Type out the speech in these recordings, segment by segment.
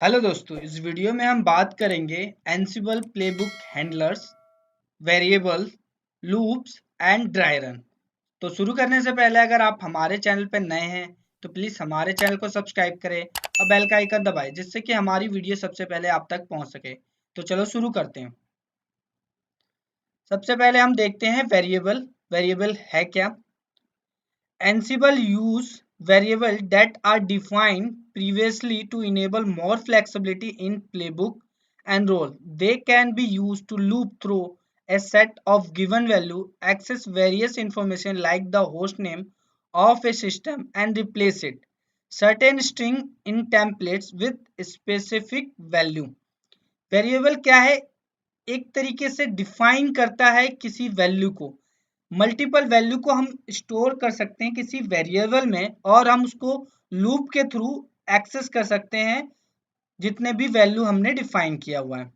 Hello दोस्तों, इस video में हम बात करेंगे Ansible playbook handlers, variables, loops and dry run. तो शुरू करने से पहले अगर आप हमारे चैनल पर नए हैं तो प्लीज़ हमारे चैनल को सब्सक्राइब करें और बेल का आइकन दबाएं जिससे कि हमारी वीडियो सबसे पहले आप तक पहुंच सके। तो चलो शुरू करते हैं। सबसे पहले हम देखते हैं वेरिएबल। वेरिएबल है क्या? Ansible use variables that are defined previously to enable more flexibility in playbook and role. They can be used to loop through a set of given value, access various information like the host name of a system and replace it. Certain string in templates with specific value. Variable क्या है? एक तरीके से define करता है किसी value को। Multiple value को हम स्टोर कर सकते हैं किसी वेरिएबल में और हम उसको लूप के थ्रू एक्सेस कर सकते हैं जितने भी वैल्यू हमने डिफाइन किया हुआ है।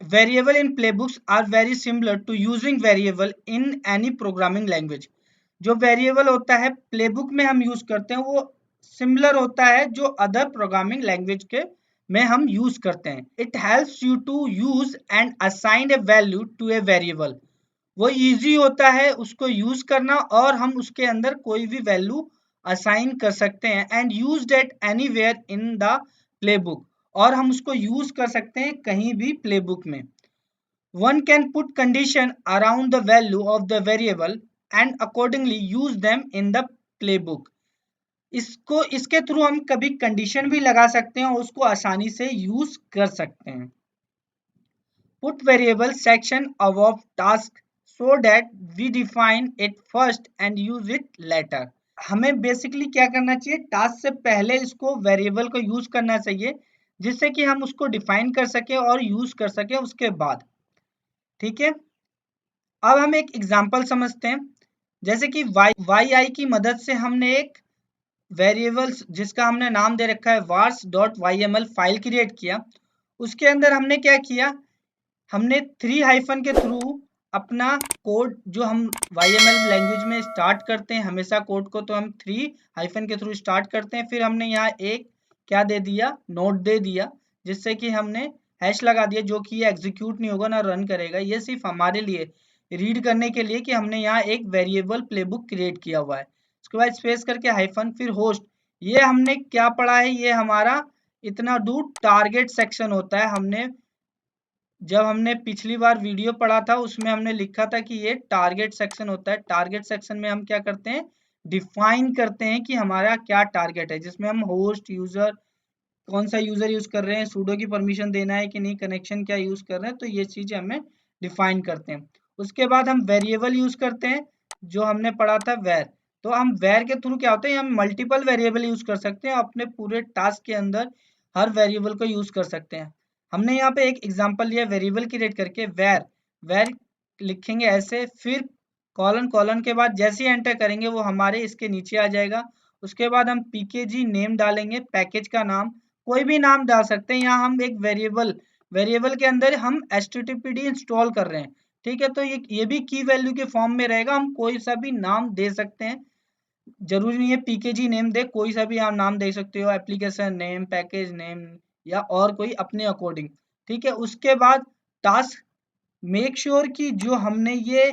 Variable in playbooks are very similar to using variable in any programming language. जो वेरिएबल होता है प्लेबुक में हम यूज करते हैं वो सिमिलर होता है जो अदर प्रोग्रामिंग लैंग्वेज के में हम यूज करते हैं। It helps you to use and assign a value to a variable. वो इजी होता है उसको यूज करना और हम उसके अंदर कोई भी वैल्यू असाइन कर सकते हैं and use that anywhere in the playbook, और हम उसको यूज कर सकते हैं कहीं भी प्लेबुक में। One can put condition around the value of the variable and accordingly use them in the playbook. इसको इसके थ्रू हम कभी कंडीशन भी लगा सकते हैं और उसको आसानी से यूज कर सकते हैं। Put variable section above task so that we define it first and use it later. हमें बेसिकली क्या करना चाहिए? टास्क से पहले इसको वेरिएबल को यूज करना चाहिए जिससे कि हम उसको डिफाइन कर सके और यूज कर सके उसके बाद। ठीक है, अब हम एक एग्जांपल समझते हैं। जैसे कि वाई आई की मदद से हमने एक वेरिएबल्स जिसका हमने नाम दे रखा है vars.yml फाइल क्रिएट किया। उसके अंदर हमने क्या किया? हमने 3 हाइफन के थ्रू अपना कोड जो हम YML लैंग्वेज में स्टार्ट करते हैं, हमेशा कोड को तो हम 3 हाइफन के थ्रू स्टार्ट करते हैं। फिर हमने यहाँ एक क्या दे दिया? नोट दे दिया, जिससे कि हमने हैश लगा दिया जो कि ये एग्जीक्यूट नहीं होगा ना रन करेगा। ये सिर्फ हमारे लिए रीड करने के लिए कि हमने यहाँ एक वेरिएबल प्लेबुक क्रिएट किया हुआ है। उसके बाद स्पेस करके हाइफन, फिर होस्ट। ये हमने क्या पढ़ा है? ये हमारा इतना दूर टारगेट सेक्शन होता है। जब हमने पिछली बार वीडियो पढ़ा था उसमें हमने लिखा था कि ये टारगेट सेक्शन होता है। टारगेट सेक्शन में हम क्या करते हैं? डिफाइन करते हैं कि हमारा क्या टारगेट है, जिसमें हम होस्ट, यूजर, कौन सा यूजर यूज कर रहे हैं, सूडो की परमिशन देना है कि नहीं, कनेक्शन क्या यूज कर रहे हैं, तो ये चीजें हमें डिफाइन करते हैं। उसके बाद हम वेरिएबल यूज करते हैं जो हमने पढ़ा था वेर। तो हम वेर के थ्रू क्या होता है, हम मल्टीपल वेरिएबल यूज कर सकते हैं अपने पूरे टास्क के अंदर, हर वेरिएबल को यूज कर सकते हैं। हमने यहाँ पे एक एग्जांपल लिया वेरिएबल क्रिएट करके, वेर। वेर लिखेंगे ऐसे, फिर कॉलन, कॉलन के बाद जैसे ही एंटर करेंगे वो हमारे इसके नीचे आ जाएगा। उसके बाद हम पीकेजी नेम डालेंगे, पैकेज का नाम, कोई भी नाम डाल सकते हैं। यहाँ हम एक वेरिएबल वेरिएबल के अंदर हम एचटीटीपीडी इंस्टॉल कर रहे हैं। ठीक है, तो ये भी की वैल्यू के फॉर्म में रहेगा। हम कोई सा भी नाम दे सकते हैं, जरूरी नहीं है पीकेजी नेम दे, कोई सा भी आप नाम दे सकते हो, एप्लीकेशन नेम, पैकेज नेम या और कोई अपने अकॉर्डिंग। ठीक है, उसके बाद टास्क, मेक श्योर कि जो हमने ये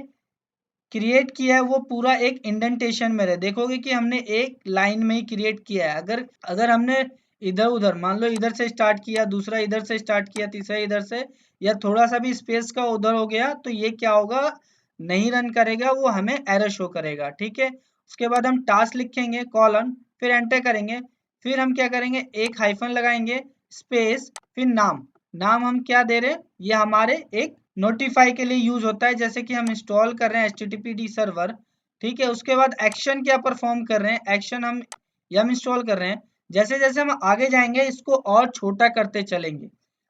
क्रिएट किया है वो पूरा एक इंडेंटेशन में रहे। देखोगे कि हमने एक लाइन में ही क्रिएट किया है। अगर अगर हमने इधर उधर, मान लो इधर से स्टार्ट किया, दूसरा इधर से स्टार्ट किया, तीसरा इधर से, या थोड़ा सा भी स्पेस का उधर हो गया, तो ये क्या होगा? नहीं रन करेगा, वो हमें एरर शो करेगा। ठीक है, उसके बाद हम टास्क लिखेंगे, कॉलन, फिर एंटर करेंगे। फिर हम क्या करेंगे? एक हाइफन लगाएंगे, स्पेस, फिर नाम। नाम हम क्या दे रहे हैं? ये हमारे एक नोटिफाई के लिए यूज होता है, जैसे कि हम इंस्टॉल कर रहे हैं HTTPD सर्वर। ठीक है, उसके बाद एक्शन क्या परफॉर्म कर रहे हैं? एक्शन हम यम इंस्टॉल कर रहे हैं। जैसे जैसे हम आगे जाएंगे इसको और छोटा करते चलेंगे।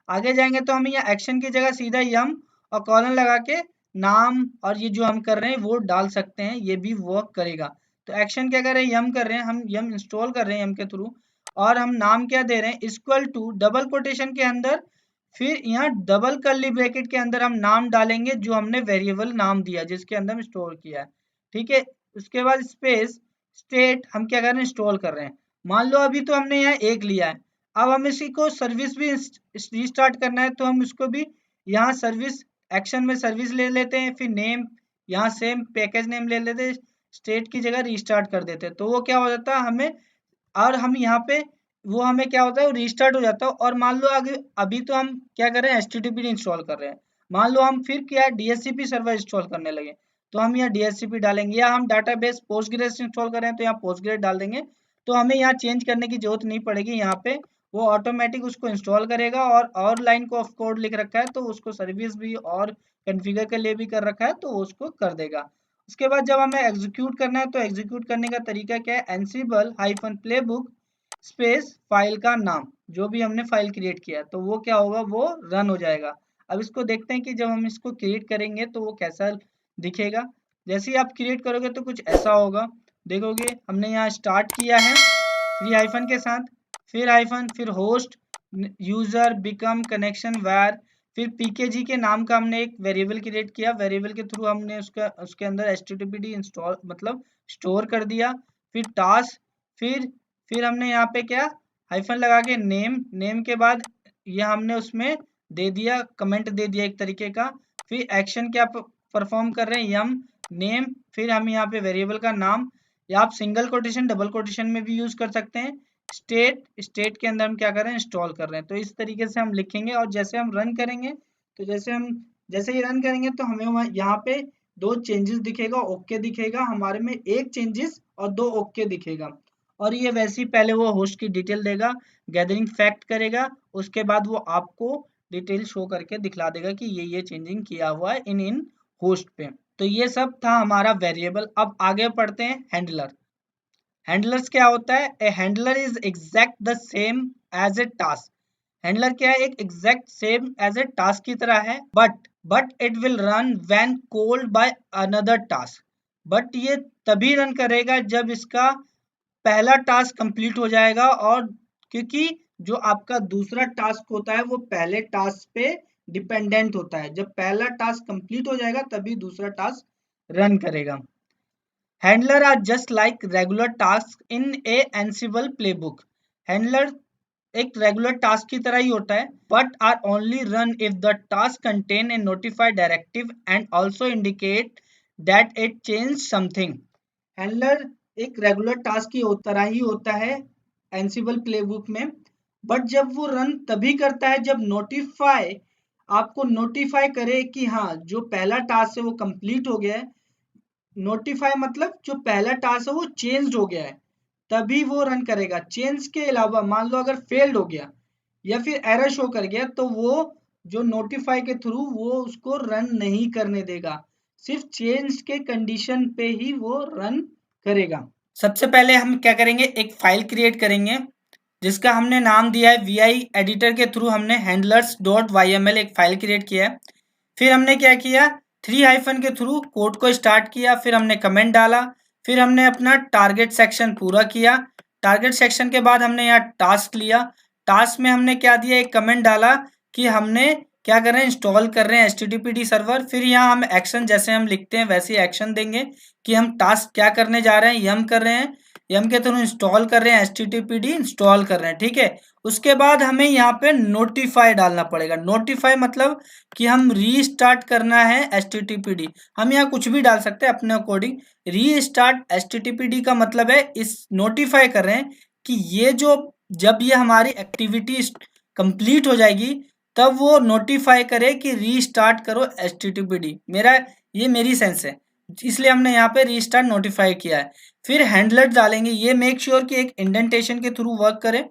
आगे जाएंगे तो हम यहाँ एक्शन की जगह सीधा यम और कॉलन लगा के नाम और ये जो हम कर रहे हैं वो डाल सकते हैं, ये भी वर्क करेगा। तो एक्शन क्या कर रहे हैं? यम कर रहे हैं, हम यम इंस्टॉल कर रहे हैं यम के थ्रू, और हम नाम क्या दे रहे हैं? इक्वल टू, डबल कोटेशन के अंदर, फिर यहाँ डबल कर्ली ब्रैकेट के अंदर हम नाम डालेंगे जो हमने वेरिएबल नाम दिया जिसके अंदर हम स्टोर किया है। ठीक है, उसके बाद स्पेस, स्टेट हम क्या कर रहे हैं? इंस्टॉल कर रहे हैं। मान लो अभी तो हमने यहाँ एक लिया है, अब हम इसी को सर्विस भी रीस्टार्ट करना है, तो हम इसको भी यहाँ सर्विस एक्शन में सर्विस ले लेते हैं, फिर नेम यहाँ सेम पैकेज नेम ले लेते हैं, स्टेट की जगह रीस्टार्ट कर देते हैं। तो वो क्या हो जाता है हमें, और हम यहाँ पे वो हमें क्या होता है वो रीस्टार्ट हो जाता है। और मान लो आगे अभी तो हम क्या कर रहे हैं HTTP इंस्टॉल कर रहे हैं, मान लो हम फिर क्या DHCP सर्वर इंस्टॉल करने लगे, तो हम यहाँ DHCP डालेंगे, या हम डाटाबेस पोस्टग्रेस इंस्टॉल कर रहे हैं तो यहाँ पोस्टग्रेस डाल देंगे। तो हमें यहाँ चेंज करने की जरूरत नहीं पड़ेगी, यहाँ पे वो ऑटोमेटिक उसको इंस्टॉल करेगा। और लाइन को ऑफ कोड लिख रखा है तो उसको सर्विस भी और कॉन्फ़िगर के लिए भी कर रखा है, तो वो उसको कर देगा। उसके बाद जब हमें एग्जीक्यूट करना है, तो एग्जीक्यूट करने का तरीका क्या है, एनसिबल हाइफन प्लेबुक स्पेस फाइल का नाम, जो भी हमने फाइल क्रिएट किया तो वो क्या होगा, वो रन हो जाएगा। अब इसको देखते हैं कि जब हम इसको क्रिएट करेंगे तो वो कैसा दिखेगा। जैसे ही आप क्रिएट करोगे तो कुछ ऐसा होगा, देखोगे हमने यहाँ स्टार्ट किया है फ्री हाइफन के साथ, फिर हाइफन, फिर होस्ट यूजर बिकम कनेक्शन वार, फिर पीकेजी के नाम का हमने एक वेरिएबल क्रिएट किया, वेरिएबल के थ्रू हमने उसके अंदर HTTPD इंस्टॉल मतलब स्टोर कर दिया। फिर टास्क, फिर हमने यहाँ पे क्या हाइफन लगा के नेम के बाद ये हमने उसमें दे दिया कमेंट दे दिया एक तरीके का। फिर एक्शन क्या परफॉर्म कर रहे हैं, यम नेम, फिर हम यहाँ पे वेरिएबल का नाम, या आप सिंगल कोटेशन डबल कोटेशन में भी यूज कर सकते हैं। स्टेट के अंदर हम क्या कर रहे हैं, इंस्टॉल कर रहे हैं। तो इस तरीके से हम लिखेंगे, और जैसे हम रन करेंगे तो जैसे ही रन करेंगे तो हमें यहाँ पे दो चेंजेस दिखेगा, ओके दिखेगा हमारे में, एक चेंजेस और दो ओके दिखेगा। और ये वैसे ही पहले वो होस्ट की डिटेल देगा, गैदरिंग फैक्ट करेगा, उसके बाद वो आपको डिटेल शो करके दिखला देगा कि ये चेंजिंग किया हुआ है इन होस्ट पे। तो ये सब था हमारा वेरिएबल। अब आगे पढ़ते हैं हैंडलर। हैंडलर्स क्या होता है, a handler is exact the same as a task. Handler क्या है, एक exact same as a task की तरह है, but it will run when called by another task. But ये तभी रन करेगा जब इसका पहला टास्क कंप्लीट हो जाएगा, और क्योंकि जो आपका दूसरा टास्क होता है वो पहले टास्क पे डिपेंडेंट होता है, जब पहला टास्क कंप्लीट हो जाएगा तभी दूसरा टास्क रन करेगा। Handler are just like regular task in a Ansible playbook. Handler एक रेगुलर टास्क की तरह ही होता है, but are only run if the task contain a notified directive and also indicate that it change something. Handler एक regular task की तरह ही होता है एनसिबल प्लेबुक में, बट जब वो रन तभी करता है जब आपको नोटिफाई करे कि हाँ जो पहला टास्क है वो कंप्लीट हो गया है। नोटिफाई मतलब जो पहला टास्क है वो चेंज हो गया है, तभी वो रन करेगा। चेंज के अलावा मान लो अगर फेल्ड हो गया या फिर एरर शो कर गया तो वो जो नोटिफाई के थ्रू वो उसको रन नहीं करने देगा, सिर्फ चेंज के कंडीशन पे ही वो रन करेगा। सबसे पहले हम क्या करेंगे, एक फाइल क्रिएट करेंगे जिसका हमने नाम दिया है VI एडिटर के थ्रू हमने handlers.yml एक फाइल क्रिएट किया है। फिर हमने क्या किया, 3 हाइफन के थ्रू कोड को स्टार्ट किया, फिर हमने कमेंट डाला, फिर हमने अपना टारगेट सेक्शन पूरा किया। टारगेट सेक्शन के बाद हमने यहाँ टास्क लिया, टास्क में हमने क्या दिया, एक कमेंट डाला कि हमने क्या कर रहे हैं, इंस्टॉल कर रहे हैं HTTPD सर्वर। फिर यहाँ हम एक्शन जैसे हम लिखते हैं वैसे ही एक्शन देंगे कि हम टास्क क्या करने जा रहे हैं, यम कर रहे हैं, यम के थ्रू इंस्टॉल कर रहे हैं, HTTPD इंस्टॉल कर रहे हैं, ठीक है। उसके बाद हमें यहाँ पे नोटिफाई डालना पड़ेगा। नोटिफाई मतलब कि हम रीस्टार्ट करना है HTTPD। हम यहाँ कुछ भी डाल सकते हैं अपने अकॉर्डिंग। रीस्टार्ट HTTPD का मतलब है इस नोटिफाई कर रहे हैं कि ये जो जब ये हमारी एक्टिविटी कंप्लीट हो जाएगी तब वो नोटिफाई करे कि रीस्टार्ट करो HTTPD। ये मेरी सेंस है, इसलिए हमने यहाँ पे रीस्टार्ट नोटिफाई किया है। फिर हैंडलर डालेंगे, ये मेक श्योर कि एक इंडेंटेशन के थ्रू वर्क करे,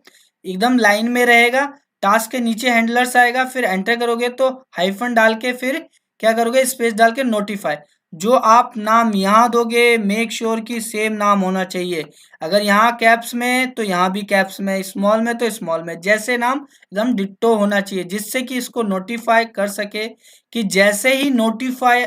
एकदम लाइन में रहेगा। टास्क के नीचे हैंडलर्स आएगा, फिर एंटर करोगे तो हाइफन डाल के फिर क्या करोगे, स्पेस डाल के नोटिफाई। जो आप नाम यहाँ दोगे मेक श्योर कि सेम नाम होना चाहिए। अगर यहाँ कैप्स में तो यहाँ भी कैप्स में, स्मॉल में तो स्मॉल में, जैसे नाम एकदम डिट्टो होना चाहिए, जिससे कि इसको नोटिफाई कर सके कि जैसे ही नोटिफाई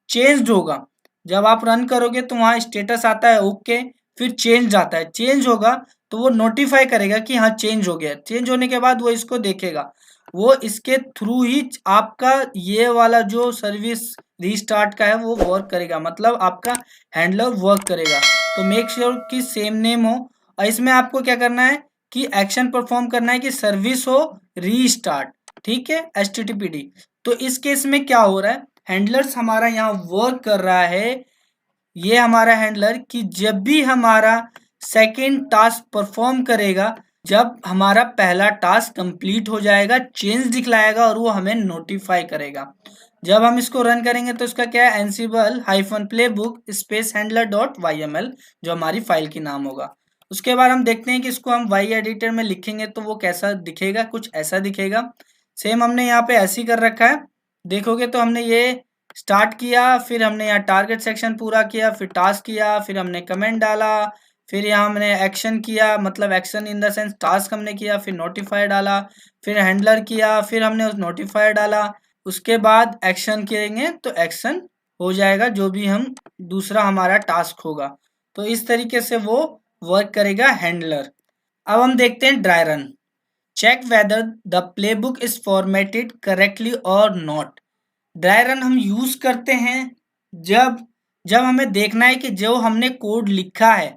चेंज होगा, जब आप रन करोगे तो वहाँ स्टेटस आता है ओके, फिर चेंज आता है, चेंज होगा तो वो नोटिफाई करेगा कि हाँ चेंज हो गया। चेंज होने के बाद वो इसको देखेगा, वो इसके थ्रू ही आपका ये वाला जो सर्विस रीस्टार्ट का है वो वर्क करेगा, मतलब आपका हैंडलर वर्क करेगा। तो मेक श्योर कि सेम नेम हो। और इसमें आपको क्या करना है, कि एक्शन परफॉर्म करना है कि सर्विस हो रीस्टार्ट, ठीक है, HTTPD। तो इस केस में क्या हो रहा है, हैंडलर्स हमारा यहाँ वर्क कर रहा है, ये हमारा हैंडलर, कि जब भी हमारा सेकेंड टास्क परफॉर्म करेगा, जब हमारा पहला टास्क कंप्लीट हो जाएगा, चेंज दिखलाएगा और वो हमें नोटिफाई करेगा। जब हम इसको रन करेंगे तो इसका क्या है, एनसिबल hyphen play book space handler dot YML, जो हमारी फाइल की नाम होगा। उसके बाद हम देखते हैं कि इसको हम वाई एडिटर में लिखेंगे तो वो कैसा दिखेगा, कुछ ऐसा दिखेगा। सेम हमने यहाँ पे ऐसे ही कर रखा है, देखोगे तो हमने ये स्टार्ट किया, फिर हमने यहाँ टारगेट सेक्शन पूरा किया, फिर टास्क किया, फिर हमने कमेंट डाला, फिर यहाँ हमने एक्शन किया, मतलब action in the sense task हमने किया, फिर नोटिफाई डाला, फिर हैंडलर किया, फिर हमने उस नोटिफाई डाला, उसके बाद एक्शन करेंगे तो एक्शन हो जाएगा जो भी हम दूसरा हमारा टास्क होगा। तो इस तरीके से वो वर्क करेगा हैंडलर। अब हम देखते हैं dry run. Check whether the playbook is formatted correctly और नॉट। ड्राई रन हम यूज करते हैं जब जब हमें देखना है कि जो हमने कोड लिखा है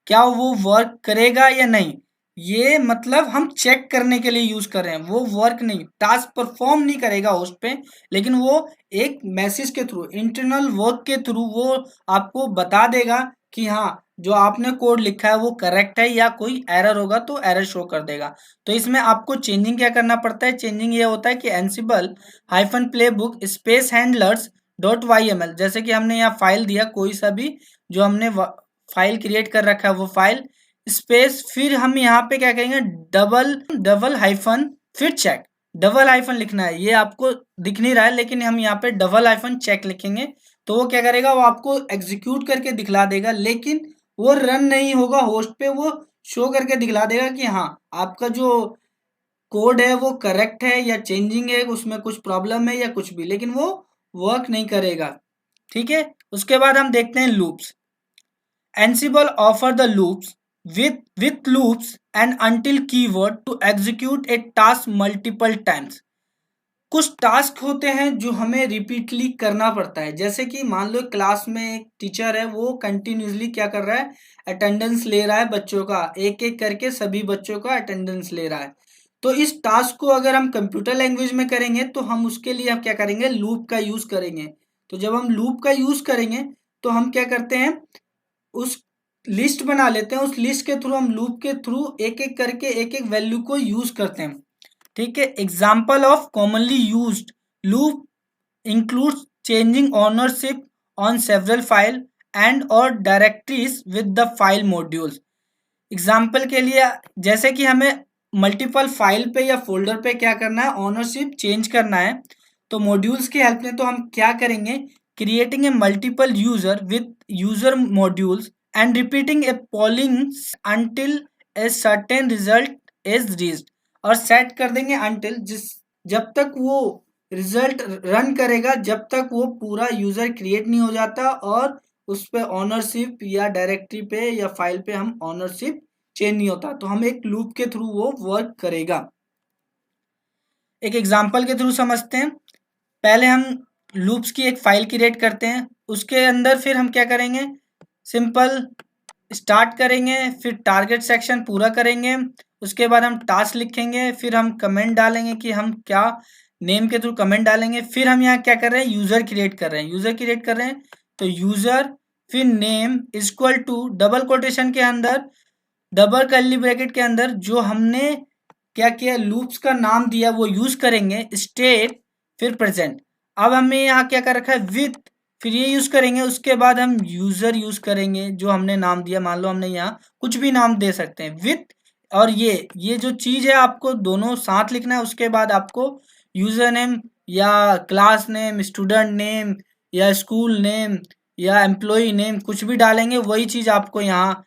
क्या वो वर्क करेगा या नहीं। ये मतलब हम चेक करने के लिए यूज कर रहे हैं, वो वर्क नहीं, टास्क परफॉर्म नहीं करेगा होस्ट पे, लेकिन वो एक मैसेज के थ्रू, इंटरनल वर्क के थ्रू वो आपको बता देगा कि हाँ जो आपने कोड लिखा है वो करेक्ट है, या कोई एरर होगा तो एरर शो कर देगा। तो इसमें आपको चेंजिंग क्या करना पड़ता है, चेंजिंग ये होता है कि एनसिबल hyphen play book space handlers dot YML, जैसे कि हमने यहाँ फाइल दिया कोई सा भी, जो हमने फाइल क्रिएट कर रखा है वो फाइल स्पेस, फिर हम यहाँ पे क्या कहेंगे, डबल डबल हाइफन फिर चेक। डबल हाइफन लिखना है, ये आपको दिख नहीं रहा है लेकिन हम यहाँ पे डबल हाइफन चेक लिखेंगे तो वो क्या करेगा, वो आपको एग्जीक्यूट करके दिखला देगा, लेकिन वो रन नहीं होगा होस्ट पे, वो शो करके दिखला देगा कि हाँ आपका जो कोड है वो करेक्ट है या चेंजिंग है, उसमें कुछ प्रॉब्लम है या कुछ भी, लेकिन वो वर्क नहीं करेगा। ठीक है, उसके बाद हम देखते हैं loops. Ansible offer the loops with loops and until keyword to execute a task multiple times। कुछ टास्क होते हैं जो हमें रिपीटली करना पड़ता है, जैसे कि मान लो क्लास में एक टीचर है, वो कंटिन्यूसली क्या कर रहा है, अटेंडेंस ले रहा है बच्चों का, एक एक करके सभी बच्चों का अटेंडेंस ले रहा है। तो इस टास्क को अगर हम कंप्यूटर लैंग्वेज में करेंगे तो हम उसके लिए हम क्या करेंगे, लूप का यूज करेंगे। तो जब हम लूप का यूज करेंगे तो हम क्या करते हैं, उस लिस्ट बना लेते हैं, उस लिस्ट के थ्रू हम लूप के थ्रू एक एक करके एक एक वैल्यू को यूज करते हैं। ठीक है, example of commonly used loop includes changing ownership on several file and और directories with the file modules. Example के लिए जैसे कि हमें मल्टीपल फाइल पे या फोल्डर पे क्या करना है, ओनरशिप चेंज करना है, तो मॉड्यूल्स की हेल्प में तो हम क्या करेंगे, creating a multiple user with user modules and repeating A polling until a certain result is reached. और सेट कर देंगे until, जिस जब तक वो रिजल्ट रन करेगा, जब तक वो पूरा यूजर क्रिएट नहीं हो जाता और उस पे ऑनरशिप या डायरेक्टरी पे या फाइल पे हम ऑनरशिप चेंज नहीं होता, तो हम एक लूप के थ्रू वो वर्क करेगा। एक एग्जांपल के थ्रू समझते हैं। पहले हम लूप्स की एक फाइल क्रिएट करते हैं, उसके अंदर फिर हम क्या करेंगे, सिंपल स्टार्ट करेंगे, फिर टारगेट सेक्शन पूरा करेंगे, उसके बाद हम टास्क लिखेंगे, फिर हम कमेंट डालेंगे कि हम क्या नेम के थ्रू कमेंट डालेंगे, फिर हम यहाँ क्या कर रहे हैं, यूजर क्रिएट कर रहे हैं, यूजर क्रिएट कर रहे हैं तो यूजर फिर name equal to double quotation के अंदर, डबल कर्ली ब्रैकेट के अंदर जो हमने क्या किया, लूप्स का नाम दिया वो यूज करेंगे, स्टेट फिर प्रेजेंट। अब हमें यहाँ क्या कर रखा है, विथ, फिर ये यूज करेंगे, उसके बाद हम यूजर यूज करेंगे जो हमने नाम दिया, मान लो हमने यहाँ कुछ भी नाम दे सकते हैं विथ, और ये जो चीज है आपको दोनों साथ लिखना है। उसके बाद आपको यूजर नेम या क्लास नेम, स्टूडेंट नेम या स्कूल नेम या एम्प्लॉय नेम कुछ भी डालेंगे, वही चीज आपको यहाँ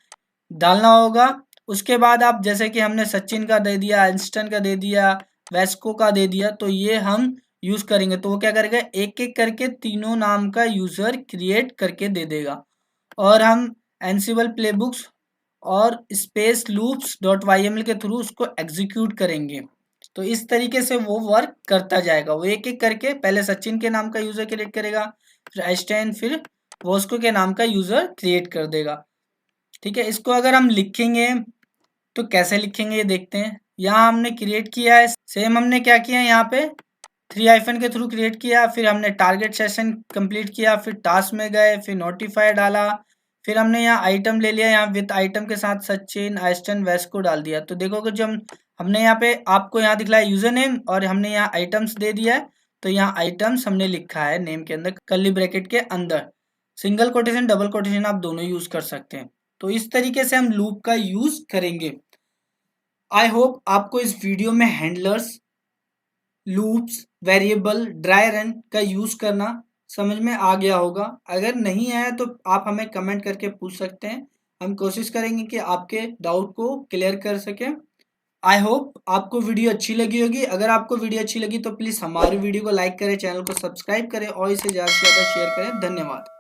डालना होगा। उसके बाद आप जैसे कि हमने सचिन का दे दिया, आइंस्टाइन का दे दिया, वेस्को का दे दिया, तो ये हम यूज करेंगे तो वो क्या करेगा, एक एक करके तीनों नाम का यूजर क्रिएट करके दे देगा। और हम एनसिबल प्लेबुक्स और स्पेस लूप्स डॉट YML के थ्रू उसको एग्जीक्यूट करेंगे। तो इस तरीके से वो वर्क करता जाएगा, वो एक एक करके पहले सचिन के नाम का यूजर क्रिएट करेगा, फिर आइंस्टाइन, फिर वॉस्को के नाम का यूजर क्रिएट कर देगा। ठीक है, इसको अगर हम लिखेंगे तो कैसे लिखेंगे ये देखते हैं। यहाँ हमने क्रिएट किया है, सेम हमने क्या किया है यहाँ पे 3 हाइफन के थ्रू क्रिएट किया, फिर हमने टारगेट सेशन कंप्लीट किया, फिर टास्क में गए, फिर नोटिफाई डाला, फिर हमने यहाँ आइटम ले लिया, यहाँ विद आइटम के साथ सचिन आइस्टन वेस्ट को डाल दिया। तो देखोगे जो हमने यहाँ पे आपको यहाँ दिखला है यूजर नेम और हमने यहाँ आइटम्स दे दिया है। तो यहाँ आइटम्स हमने लिखा है नेम के अंदर कर्ली ब्रैकेट के अंदर, सिंगल कोटेशन डबल कोटेशन आप दोनों यूज कर सकते हैं। तो इस तरीके से हम लूप का यूज करेंगे। आई होप आपको इस वीडियो में handlers, loops, variable, dry run का यूज करना समझ में आ गया होगा। अगर नहीं आया तो आप हमें कमेंट करके पूछ सकते हैं, हम कोशिश करेंगे कि आपके डाउट को क्लियर कर सकें। आई होप आपको वीडियो अच्छी लगी होगी। अगर आपको वीडियो अच्छी लगी तो प्लीज़ हमारी वीडियो को लाइक करें, चैनल को सब्सक्राइब करें और इसे ज़्यादा से ज़्यादा शेयर करें। धन्यवाद।